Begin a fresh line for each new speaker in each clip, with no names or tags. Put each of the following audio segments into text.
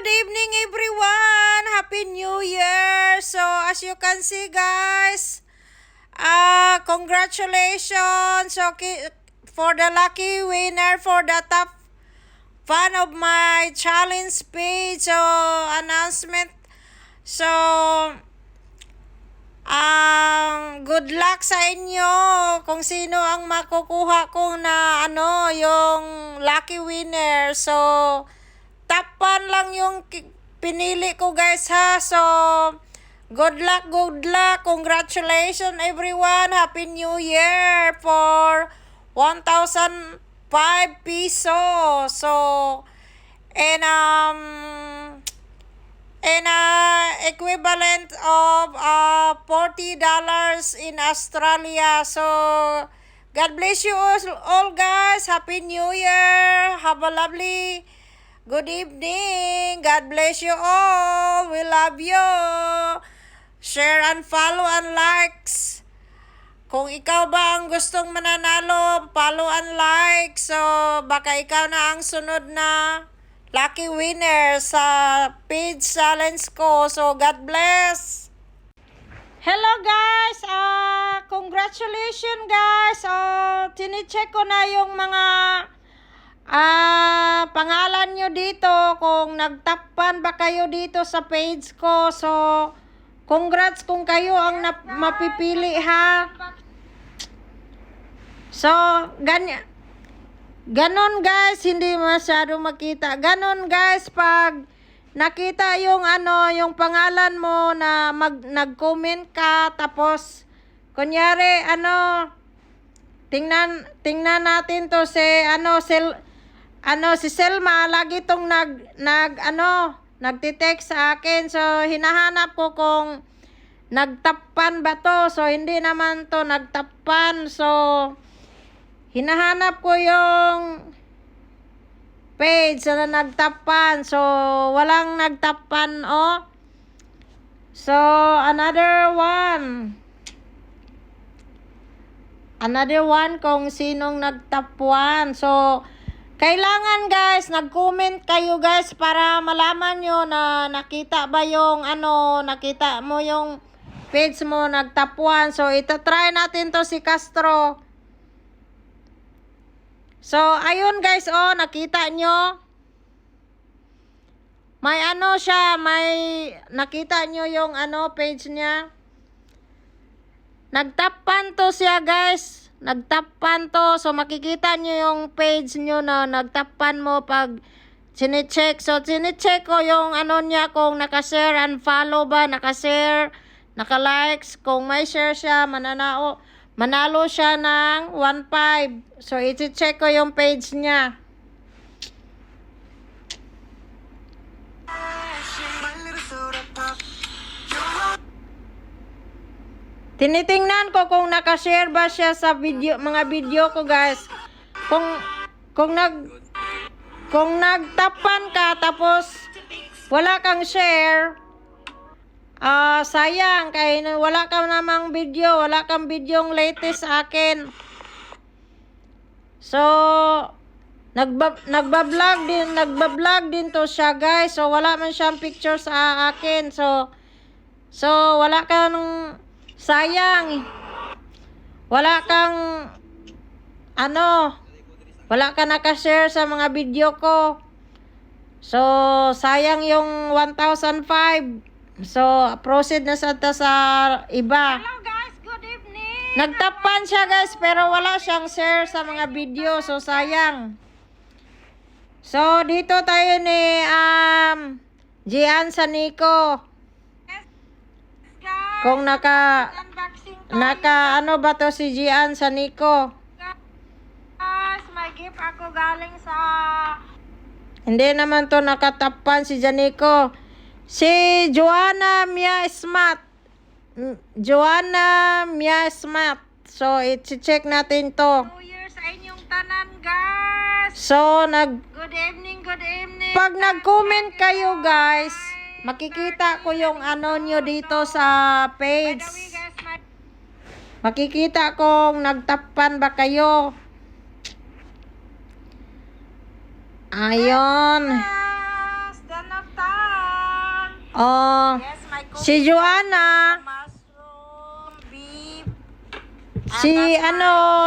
good evening everyone. Happy New Year. So as you can see guys, congratulations for the lucky winner for the top fan of my challenge page. So announcement. So good luck sa inyo kung sino ang makukuha kong na yung lucky winner. So top 1 lang yung pinili ko guys ha. So good luck, congratulations everyone. Happy New Year for 1,005 pesos. So and equivalent of $40 in Australia. So God bless you all guys. Happy New Year. Have a lovely good evening. God bless you all. We love you. Share and follow and likes. Kung ikaw ba ang gustong mananalo, follow and like. So baka ikaw na ang sunod na lucky winner sa page challenge ko. So God bless. Hello guys. Congratulations guys. Tinicheck ko na yung mga pangalan nyo dito, kung nagtakpan ba kayo dito sa page ko. So congrats kung kayo ang mapipili ha. So ganon guys, hindi masyado makita. Ganon guys, pag nakita yung yung pangalan mo na nag-comment ka, tapos kunyari tingnan natin to si si Selma, lagi tong nagti-text sa akin. So hinahanap ko kung nagtapan ba to. So hindi naman to nagtapan. So hinahanap ko yung page na nagtapan. So walang nagtapan So another one kung sinong nagtapuan. So kailangan guys, nag-comment kayo guys para malaman nyo na nakita ba yung nakita mo yung page mo nagtapuan. So itatry natin to si Castro. So ayun guys, nakita nyo. May siya, may nakita nyo yung page niya. Nagtapan to siya guys. Nagtapan to. So makikita nyo yung page nyo na nagtapan mo pag sinicheck. So sinicheck ko yung niya, kung nakashare and follow ba, nakashare, nakalikes. Kung may share siya, manalo siya ng 1.5. So i-check ko yung page niya. Tinitingnan ko kung nakashare ba siya sa mga video ko guys. Kung nagtapan ka tapos wala kang share, sayang, kaya wala ka namang video, wala kang videong latest sa akin. So nagba-vlog din to siya guys. So wala man siyang picture sa akin. So wala kang, sayang, wala kang wala ka nakashare sa mga video ko. So sayang yung 1,005. So proceed na sa iba. Hello guys, good evening. Nagtapan siya guys, pero wala siyang share sa mga video. So sayang. So dito tayo ni Gian Sanico. Kung naka ba to si Gian Sanico? Guys, may gift ako galing sa... Hindi naman to nakatapan si Janico. Si Joanna Mia Smart. So i-check natin to. New Year sa inyong tanan guys. So good evening. Pag nag-comment kayo guys, makikita ko yung nyo dito sa page. Makikita kung nagtapan ba kayo. Ayun. Oh,
Yes, my cooking
si Joanna.
mushroom, beef,
Si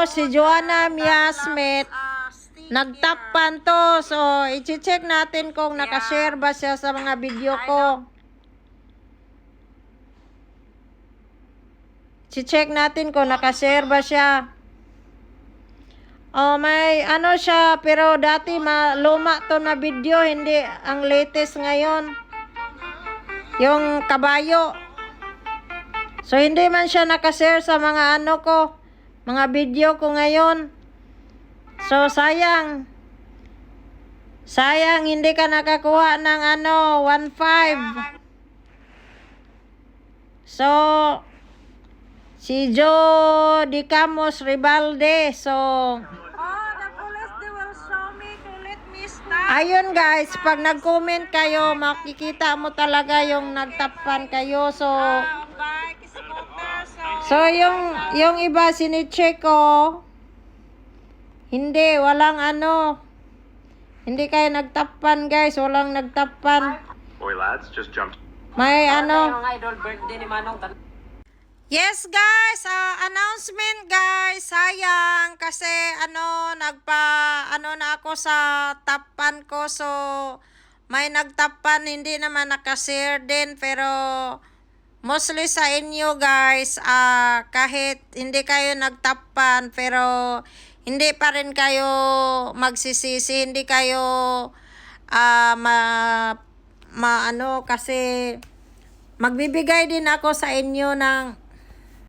si Joanna Miasmit.
stick
Nagtakpan to. So, i-check natin kung nakashare ba siya sa mga video ko. I-check natin kung nakashare ba siya. Oh, may siya, pero dati luma to na video, hindi ang latest ngayon. Yung kabayo. So, hindi man siya nakashare sa mga mga video ko ngayon. So, sayang. Sayang, hindi ka nakakuha ng 1.5. So, si Joe Di Camos Ribalde. So,
Oh, the police, they will show me to let me stop.
ayun guys, pag nag-comment kayo, makikita mo talaga yung nagtapan kayo. So,
Bike, scooter,
so yung iba sinicheck ko, hindi, walang hindi kayo nagtapan guys, walang nagtapan.
Boy, lads, just jumped.
May
idol birthday ni Manong.
Yes guys, announcement guys, sayang kasi na ako sa tapan ko, so may nagtapan, hindi naman nakashare din, pero mostly sa inyo guys, kahit hindi kayo nagtapan, pero hindi pa rin kayo magsisisi, hindi kayo kasi magbibigay din ako sa inyo ng